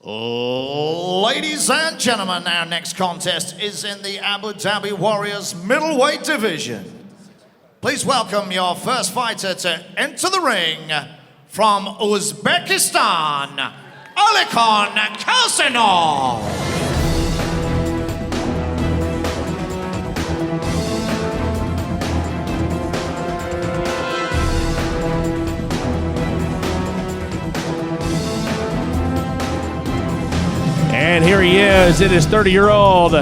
Ladies and gentlemen, our next contest is in the Abu Dhabi Warriors middleweight division. Please welcome your first fighter to enter the ring from Uzbekistan, Khasanov. And here he is. It is 30-year-old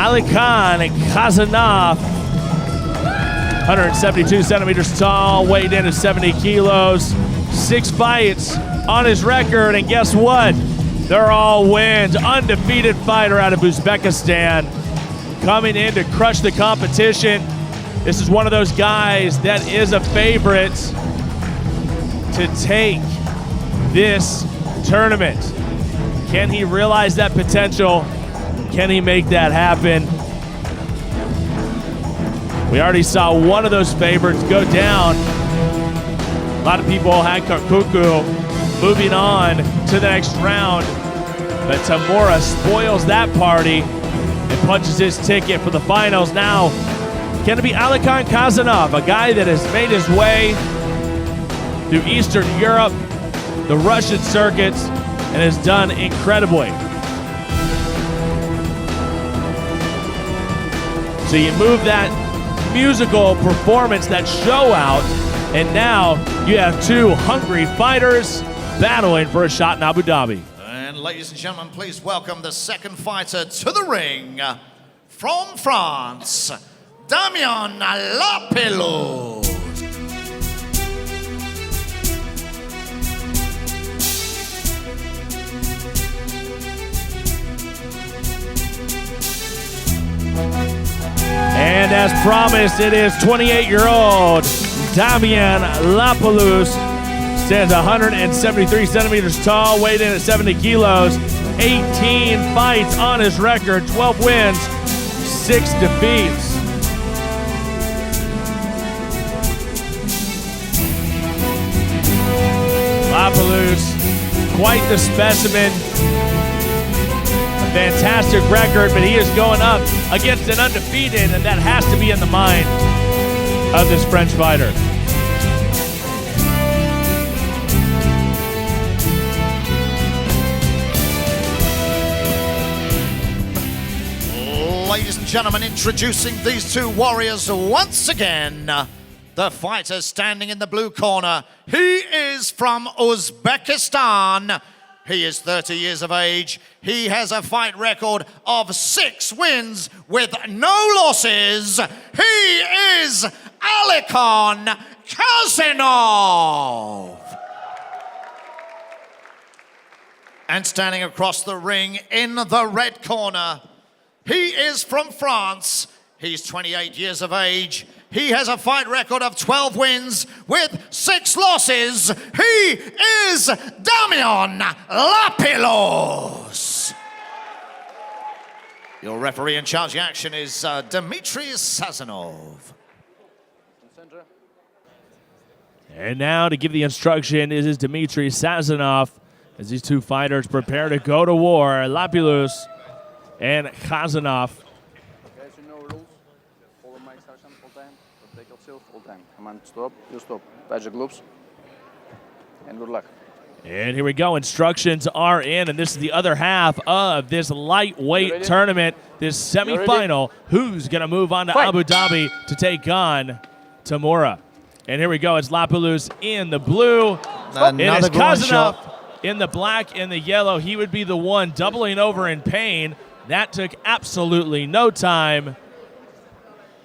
Khasanov, 172 centimeters tall, weighed in at 70 kilos, 6 fights on his record, and guess what? They're all wins. Undefeated fighter out of Uzbekistan, coming in to crush the competition. This is one of those guys that is a favorite to take this tournament. Can he realize that potential? Can he make that happen? We already saw one of those favorites go down. A lot of people had Kuku moving on to the next round, but Tamura spoils that party and punches his ticket for the finals. Now, can it be Khasanov, a guy that has made his way through Eastern Europe, the Russian circuits, and has done incredibly. So you move that musical performance, that show out, and now you have two hungry fighters battling for a shot in Abu Dhabi. And ladies and gentlemen, please welcome the second fighter to the ring from France, Damien Lapilus. And as promised, it is 28-year-old Damien Lapilus. Stands 173 centimeters tall, weighed in at 70 kilos, 18 fights on his record, 12 wins, 6 defeats. Lapilus, quite the specimen. Fantastic record, but he is going up against an undefeated, and that has to be in the mind of this French fighter. Ladies and gentlemen, introducing these two warriors once again. The fighter standing in the blue corner, he is from Uzbekistan. He is 30 years of age. He has a fight record of 6 wins with no losses. He is Khasanov. And standing across the ring in the red corner, he is from France. He's 28 years of age. He has a fight record of 12 wins with 6 losses. He is Damien Lapilus. Your referee in charge of the action is Dmitry Khasanov. And now to give the instruction is Dmitry Khasanov as these two fighters prepare to go to war. Lapilus and Khasanov. Stop, you stop. Touch the gloves. And good luck. And here we go. Instructions are in, and this is the other half of this lightweight tournament, this semifinal. Who's going to move on to Abu Dhabi to take on Tamura? And here we go. It's Lapilus in the blue. It is Khasanov in the black and the yellow. He would be the one doubling over in pain. That took absolutely no time.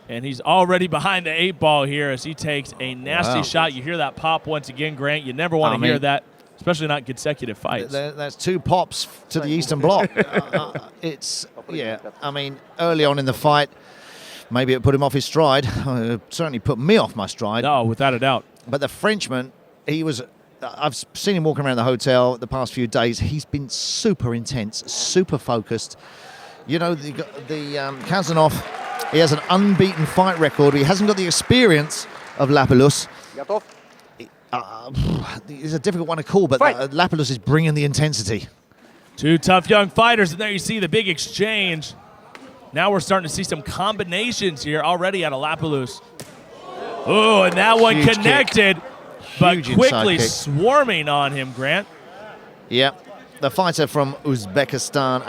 And he's already behind the 8 ball here as he takes a nasty shot. You hear that pop once again, Grant. You never want to hear that, especially not consecutive fights. That's 2 pops to the Eastern Bloc. I mean, early on in the fight, maybe it put him off his stride. It certainly put me off my stride. Oh, without a doubt. But the Frenchman, I've seen him walking around the hotel the past few days. He's been super intense, super focused. You know, the Khasanov, he has an unbeaten fight record. He hasn't got the experience of Lapilus. It's a difficult one to call, but Lapilus is bringing the intensity. Two tough young fighters, and there you see the big exchange. Now we're starting to see some combinations here already out of Lapilus. Oh, and that one Huge connected, but Huge quickly inside kick. swarming on him, Grant. Yep. The fighter from Uzbekistan,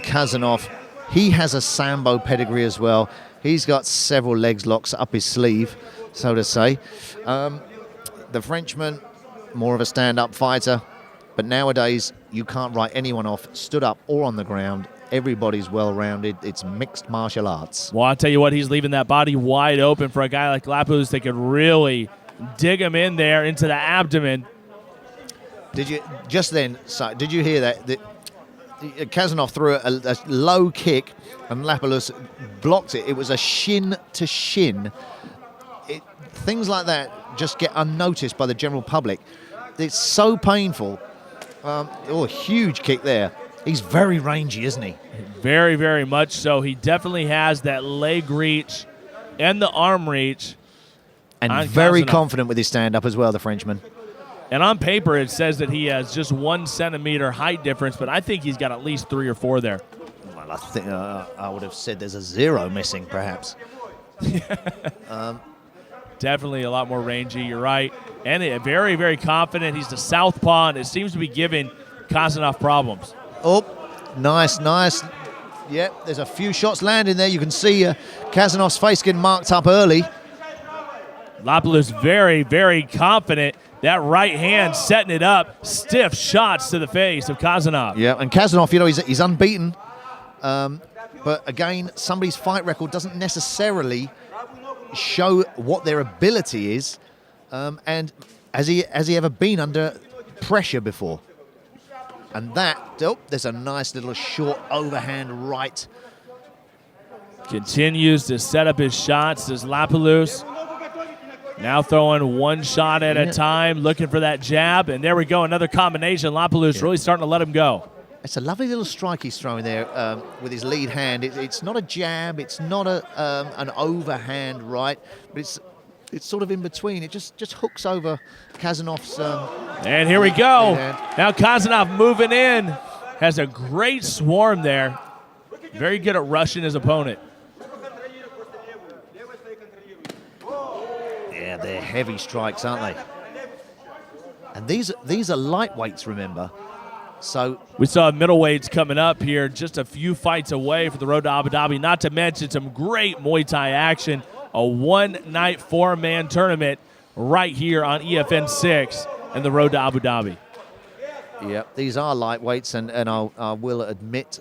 Khasanov, he has a Sambo pedigree as well. He's got several legs locks up his sleeve, so to say. The Frenchman, more of a stand-up fighter, but nowadays you can't write anyone off, stood up or on the ground. Everybody's well-rounded. It's mixed martial arts. Well, I'll tell you what, he's leaving that body wide open for a guy like Lapilus that could really dig him in there into the abdomen. Did you just then? Did you hear that? Khasanov threw a low kick, and Lapilus blocked it. It was a shin to shin. Things like that just get unnoticed by the general public. It's so painful. Oh, huge kick there. He's very rangy, isn't he? Very, very much so. He definitely has that leg reach and the arm reach. And very Khasanov. confident with his stand-up as well, the Frenchman. And on paper, it says that he has just 1 centimeter height difference, but I think he's got at least 3 or 4 there. Well, I think I would have said there's a 0 missing, perhaps. Definitely a lot more rangy, you're right. And very, very confident. He's the southpaw, and it seems to be giving Khasanov problems. Oh, nice. Yep, there's a few shots landing there. You can see Khasanov's face getting marked up early. Lapilus very, very confident. That right hand setting it up. Stiff shots to the face of Khasanov. Yeah, and Khasanov, he's unbeaten. But again, somebody's fight record doesn't necessarily show what their ability is. And has he ever been under pressure before? And there's a nice little short overhand right. Continues to set up his shots as Lapilus. Now throwing 1 shot at a time, looking for that jab. And there we go, another combination. Lapilus really starting to let him go. It's a lovely little strike he's throwing there with his lead hand. It's not a jab, it's not an overhand right, but it's sort of in between. It just hooks over Khasanov's And here we go. lead hand. Now Khasanov moving in. Has a great swarm there. Very good at rushing his opponent. Yeah, they're heavy strikes, aren't they? And these are lightweights, remember. So We saw middleweights coming up here, just a few fights away for the road to Abu Dhabi, not to mention some great Muay Thai action. A 1-night 4-man tournament right here on EFN 6 and the road to Abu Dhabi. yeah, these are lightweights, and I will admit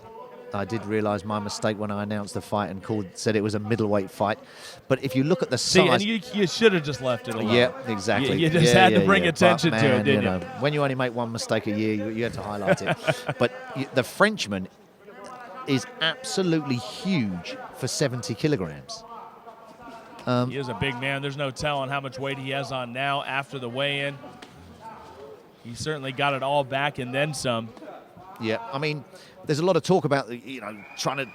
I did realise my mistake when I announced the fight and said it was a middleweight fight. But if you look at the See, size, and you should have just left it alone. yeah, exactly. You just had to bring attention But, to man, it, didn't you? know, when you only make one mistake a year, you had to highlight it. But the Frenchman is absolutely huge for 70 kilograms. He is a big man. There's no telling how much weight he has on now after the weigh-in. He certainly got it all back and then some. Yeah, I mean, there's a lot of talk about trying to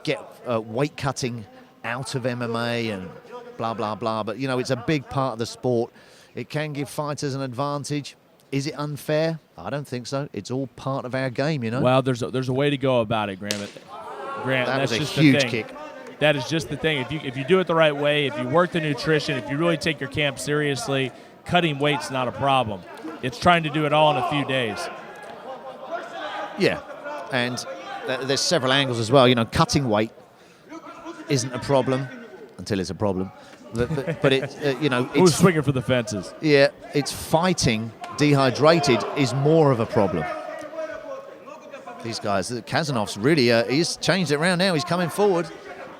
get weight cutting out of MMA and blah blah blah. But it's a big part of the sport. It can give fighters an advantage. Is it unfair? I don't think so. It's all part of our game, Well, there's a way to go about it, Grant. That that's was a just huge the thing. kick. That is just the thing. If you do it the right way, if you work the nutrition, if you really take your camp seriously, cutting weight's not a problem. It's trying to do it all in a few days. Yeah, and there's several angles as well. Cutting weight isn't a problem until it's a problem. But it's Who's it's swinging for the fences? yeah, it's fighting dehydrated is more of a problem. These guys, Khasanov's really he's changed it around now. He's coming forward,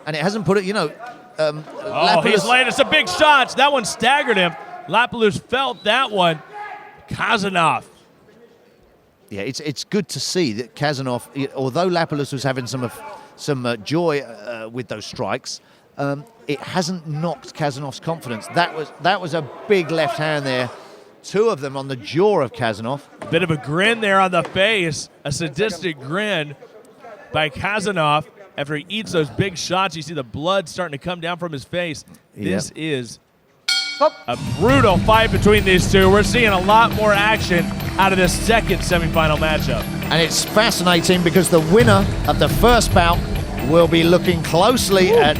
and it hasn't put it. He's Lapilus, landed some big shots. That one staggered him. Lapilus felt that one. Khasanov. yeah, it's good to see that Khasanov, although Lapilus was having some joy with those strikes, it hasn't knocked Khasanov's confidence. That was a big left hand there. 2 of them on the jaw of Khasanov. A bit of a grin there on the face. A sadistic grin by Khasanov. After he eats those big shots, you see the blood starting to come down from his face. This is a brutal fight between these two. We're seeing a lot more action out of this second semifinal matchup. And it's fascinating because the winner of the first bout will be looking closely at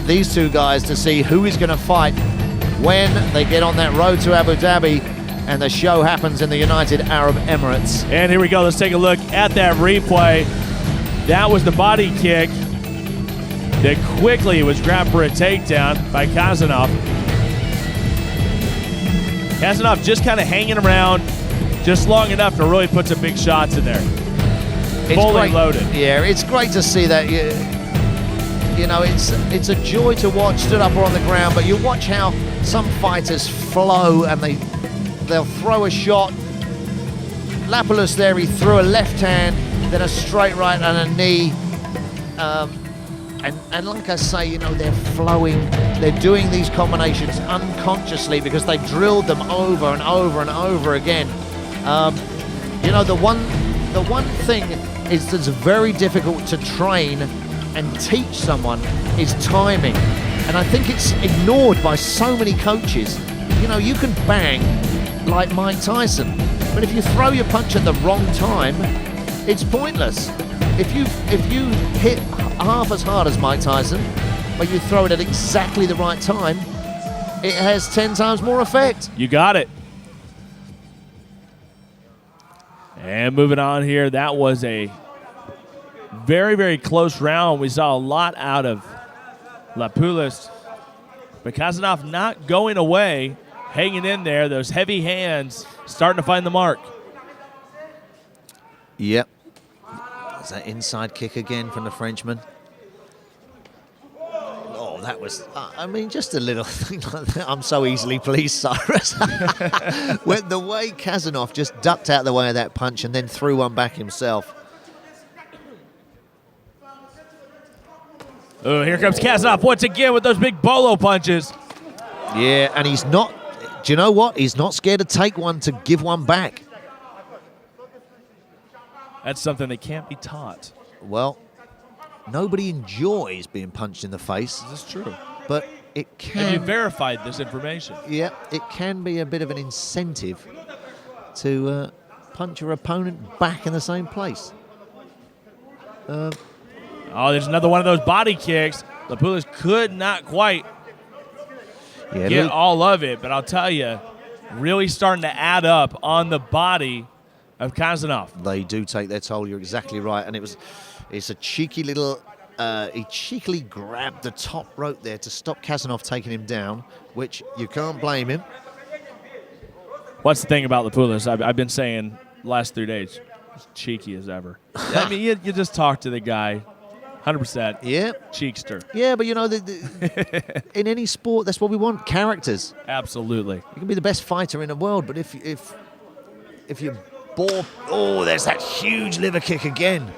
these two guys to see who is going to fight when they get on that road to Abu Dhabi and the show happens in the United Arab Emirates. And here we go. Let's take a look at that replay. That was the body kick that quickly was grabbed for a takedown by Khasanov. Khasanov just kind of hanging around just long enough to really put some big shots in there. Fully loaded. Yeah, it's great to see that. You know, it's a joy to watch stood up or on the ground, but you watch how some fighters flow and they'll throw a shot. Lapilus there, he threw a left hand, then a straight right and a knee. And like I say, you know, they're flowing. They're doing these combinations unconsciously because they drilled them over and over and over again. You know, the one thing is that's very difficult to train and teach someone is timing. And I think it's ignored by so many coaches. You know, you can bang like Mike Tyson, but if you throw your punch at the wrong time, it's pointless. If you hit half as hard as Mike Tyson, but you throw it at exactly the right time, it has 10 times more effect. You got it. And moving on here, that was a very, very close round. We saw a lot out of Lapilus, but Khasanov not going away, hanging in there. Those heavy hands starting to find the mark. Yep. There's that inside kick again from the Frenchman. Oh, that was, I mean, just a little thing like that. I'm so easily pleased, Cyrus. When the way Khasanov just ducked out the way of that punch and then threw one back himself. Oh, here comes Khasanov once again with those big bolo punches. Yeah, and he's not, do you know what? He's not scared to take one to give one back. That's something that can't be taught. Well, nobody enjoys being punched in the face. This is true. But it can... Have you verified this information? Yeah, it can be a bit of an incentive to punch your opponent back in the same place. Oh, there's another one of those body kicks. Lapilus could not quite get all of it, but I'll tell you, really starting to add up on the body of Khasanov. They do take their toll, you're exactly right. And it's a cheeky little, he cheekily grabbed the top rope there to stop Khasanov taking him down, which you can't blame him. What's the thing about Lapilus? I've been saying last 3 days, as cheeky as ever. I mean, you just talk to the guy, 100%. Yeah. Cheekster. Yeah, but you know, in any sport, that's what we want, characters. Absolutely. You can be the best fighter in the world, but if you bore, oh, there's that huge liver kick again.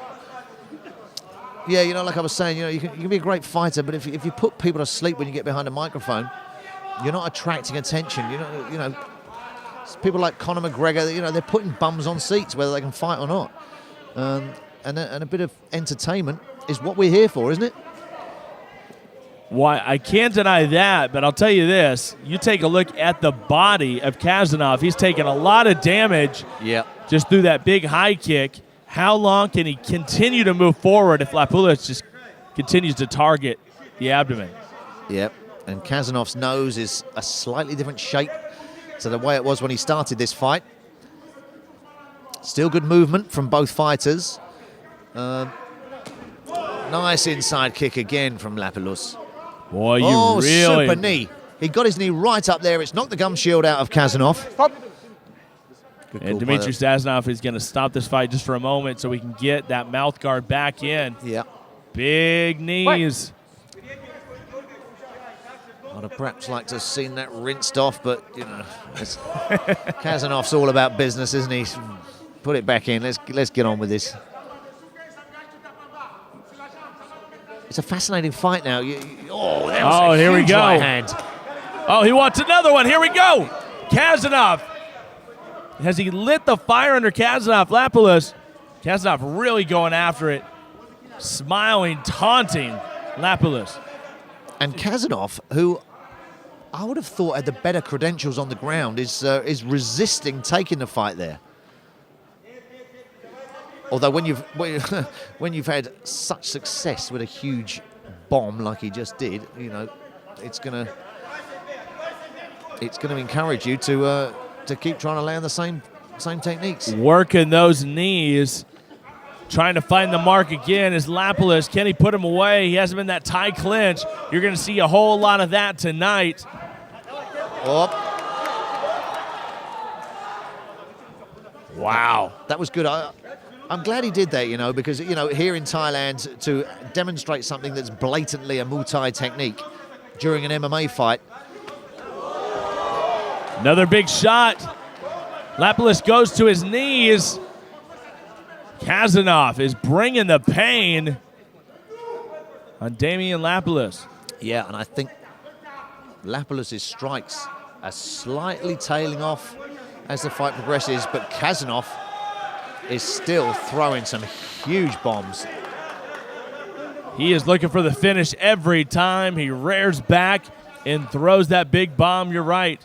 Yeah, you know, like I was saying, you know, you can be a great fighter, but if you put people to sleep when you get behind a microphone, you're not attracting attention. You know, people like Conor McGregor, you know, they're putting bums on seats whether they can fight or not. And a bit of entertainment is what we're here for, isn't it? Why, I can't deny that, but I'll tell you this. You take a look at the body of Khasanov. He's taken a lot of damage just through that big high kick. How long can he continue to move forward if Lapilus just continues to target the abdomen? Yep, and Khasanov's nose is a slightly different shape to the way it was when he started this fight. Still good movement from both fighters. Nice inside kick again from Lapilus. Boy, you really... super knee. He got his knee right up there. It's knocked the gum shield out of Khasanov. And Dmitry Khasanov is going to stop this fight just for a moment so we can get that mouth guard back in. Yeah. Big knees. I'd have perhaps liked to have seen that rinsed off, but, you know, Khasanov's all about business, isn't he? Put it back in. Let's get on with this. It's a fascinating fight now. Here we go. Right hand. Oh, he wants another one. Here we go. Khasanov. Has he lit the fire under Khasanov? Lapilus. Khasanov really going after it. Smiling, taunting Lapilus. And Khasanov, who I would have thought had the better credentials on the ground, is resisting taking the fight there. Although when you've had such success with a huge bomb like he just did, you know, it's gonna encourage you to keep trying to land the same techniques. Working those knees, trying to find the mark again is Lapilus. Can he put him away? He hasn't been that tight clinch. You're going to see a whole lot of that tonight. Oh. Wow. That was good. I'm glad he did that, you know, because, you know, here in Thailand, to demonstrate something that's blatantly a Muay Thai technique during an MMA fight. Another big shot. Lapilus goes to his knees. Khasanov is bringing the pain on Damian Lapilus. Yeah, and I think Lapilus' strikes are slightly tailing off as the fight progresses, but Khasanov is still throwing some huge bombs. He is looking for the finish every time. He rears back and throws that big bomb. You're right.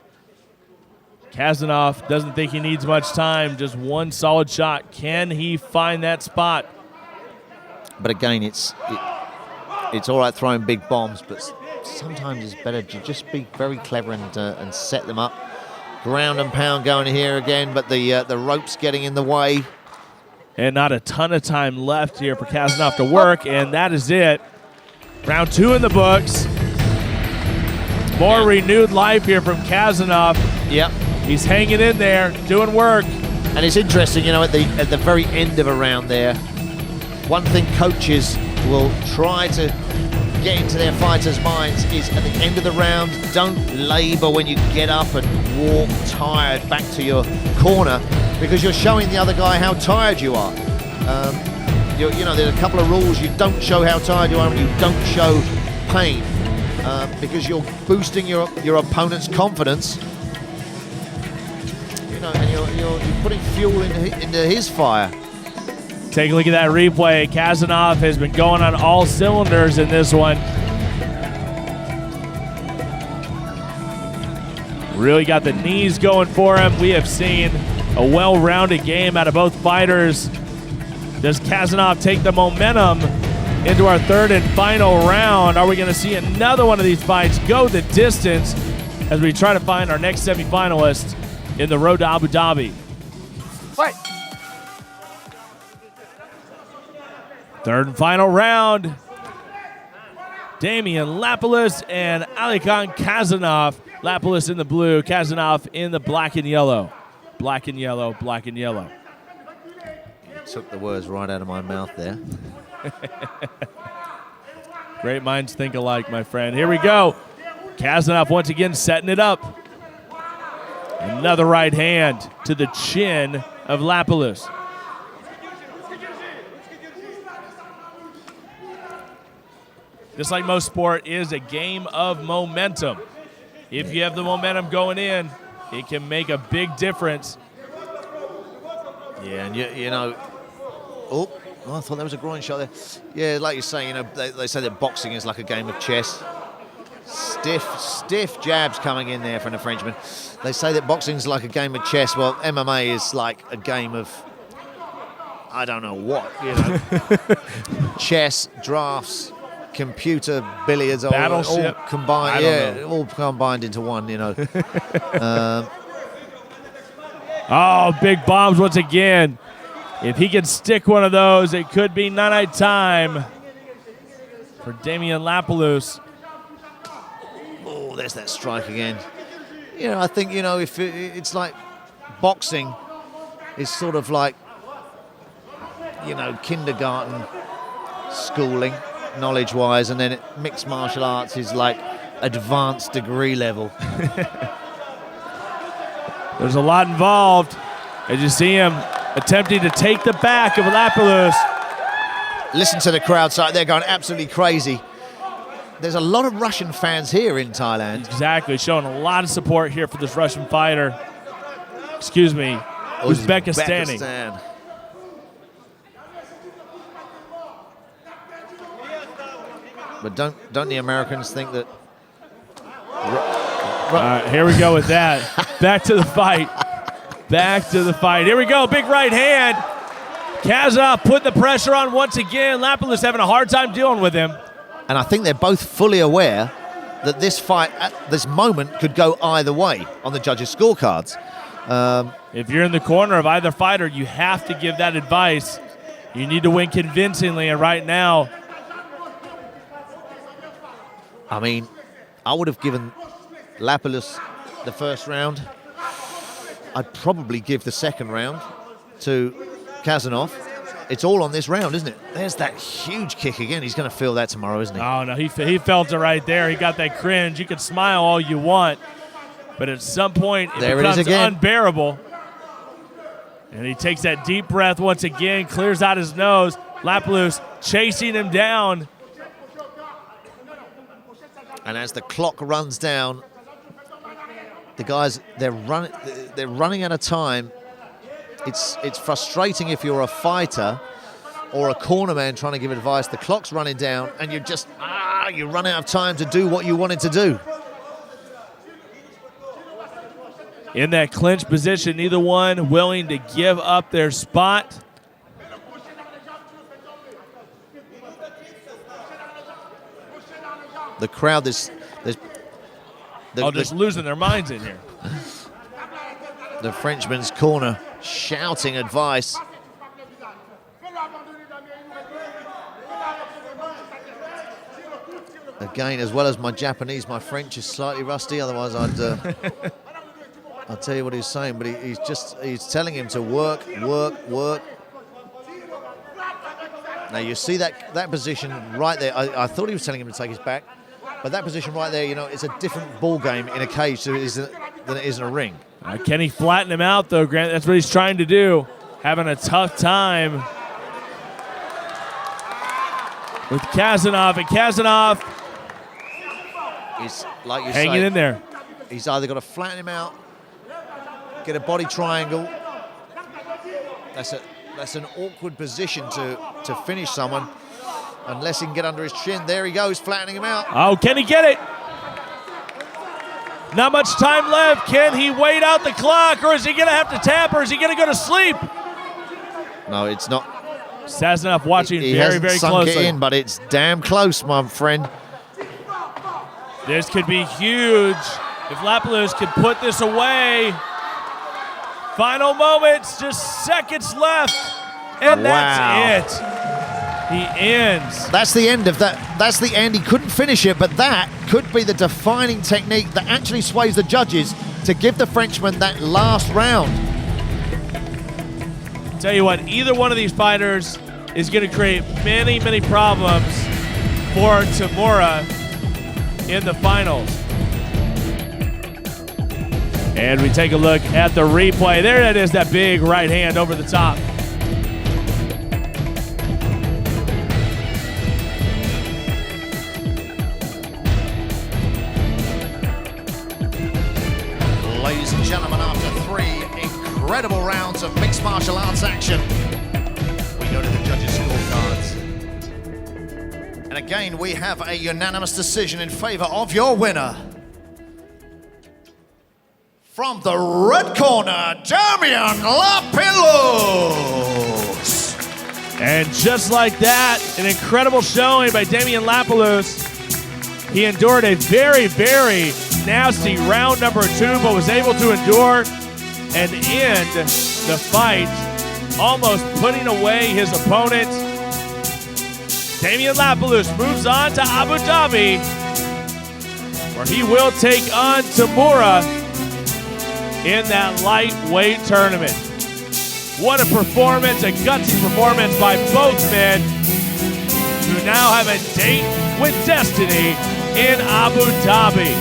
Khasanov doesn't think he needs much time, just one solid shot. Can he find that spot? But again, it's all right throwing big bombs, but sometimes it's better to just be very clever and set them up. Ground and pound going here again, but the rope's getting in the way. And not a ton of time left here for Khasanov to work, and that is it. Round 2 in the books. More renewed life here from Khasanov. Yep. He's hanging in there, doing work. And it's interesting, you know, at the very end of a round there, one thing coaches will try to get into their fighters' minds is at the end of the round, don't labor when you get up and walk tired back to your corner, because you're showing the other guy how tired you are. You know, there's a couple of rules. You don't show how tired you are, and you don't show pain, because you're boosting your opponent's confidence. You know, and you're putting fuel into his fire. Take a look at that replay. Khasanov has been going on all cylinders in this one. Really got the knees going for him. We have seen a well-rounded game out of both fighters. Does Khasanov take the momentum into our third and final round? Are we going to see another one of these fights go the distance as we try to find our next semifinalist in the road to Abu Dhabi? Fight! Third and final round. Damian Lapilus and Alikan Khasanov. Lapilus in the blue, Khasanov in the black and yellow. Black and yellow, black and yellow. You took the words right out of my mouth there. Great minds think alike, my friend. Here we go. Khasanov once again setting it up. Another right hand to the chin of Lapilus. Just like most sport, is a game of momentum. If you have the momentum going in, it can make a big difference. Yeah, and you know, oh, I thought that was a groin shot there. Yeah, like you say, you know, they say that boxing is like a game of chess. Stiff jabs coming in there from the Frenchman. They say that boxing's like a game of chess. Well, MMA is like a game of, I don't know what, you know. Chess, drafts, computer, billiards, all combined. Yeah, all combined into one, you know. Oh, big bombs once again. If he can stick one of those, it could be night time for Damian Lapilus. Oh, there's that strike again. You know, I think, you know, if it's like boxing is sort of like, you know, kindergarten schooling, knowledge-wise, and then mixed martial arts is like advanced degree level. There's a lot involved. As you see him attempting to take the back of Lapilus. Listen to the crowd side. They're going absolutely crazy. There's a lot of Russian fans here in Thailand. Exactly, showing a lot of support here for this Russian fighter. Excuse me, Uzbekistan. But don't the Americans think that? Here we go with that. Back to the fight. Back to the fight. Here we go. Big right hand. Khasanov put the pressure on once again. Lapilus having a hard time dealing with him. And I think they're both fully aware that this fight at this moment could go either way on the judges' scorecards. If you're in the corner of either fighter, you have to give that advice. You need to win convincingly, and right now, I mean, I would have given Lapilus the first round. I'd probably give the second round to Khasanov. It's all on this round, isn't it? There's that huge kick again. He's going to feel that tomorrow, isn't he? Oh, no, he felt it right there. He got that cringe. You can smile all you want, but at some point it becomes unbearable. And he takes that deep breath once again, clears out his nose. Lapilus chasing him down. And as the clock runs down, the guys, they're running out of time. It's frustrating if you're a fighter or a cornerman trying to give advice. The clock's running down and you run out of time to do what you wanted to do. In that clinch position, neither one willing to give up their spot. The crowd is just losing their minds in here. The Frenchman's corner shouting advice. Again, as well as my Japanese, my French is slightly rusty. Otherwise, I'll tell you what he's saying. But he's telling him to work. Now you see that position right there. I thought he was telling him to take his back, but that position right there, you know, it's a different ball game in a cage than it is in a ring. Can he flatten him out, though, Grant? That's what he's trying to do. Having a tough time with Khasanov. And Khasanov is, like you hanging in there. He's either got to flatten him out, get a body triangle. That's an awkward position to finish someone unless he can get under his chin. There he goes, flattening him out. Oh, can he get it? Not much time left. Can he wait out the clock, or is he going to have to tap, or is he going to go to sleep? No, it's not. Khasanov watching he very, very sunk closely. It in, but it's damn close, my friend. This could be huge if Lapilus can put this away. Final moments, just seconds left, and that's it. He ends. That's the end of that. That's the end. He couldn't finish it, but that could be the defining technique that actually sways the judges to give the Frenchman that last round. Tell you what, either one of these fighters is going to create many, many problems for Tamura in the finals. And we take a look at the replay. There it is, that big right hand over the top. Ladies and gentlemen, after 3 incredible rounds of mixed martial arts action, we go to the judges' scorecards. And again, we have a unanimous decision in favor of your winner. From the red corner, Damian Lapilus. And just like that, an incredible showing by Damian Lapilus. He endured a very, very nasty round number 2, but was able to endure and end the fight, almost putting away his opponent. Damian Lapilus moves on to Abu Dhabi, where he will take on Tamura in that lightweight tournament. What a performance, a gutsy performance by both men, who now have a date with destiny in Abu Dhabi.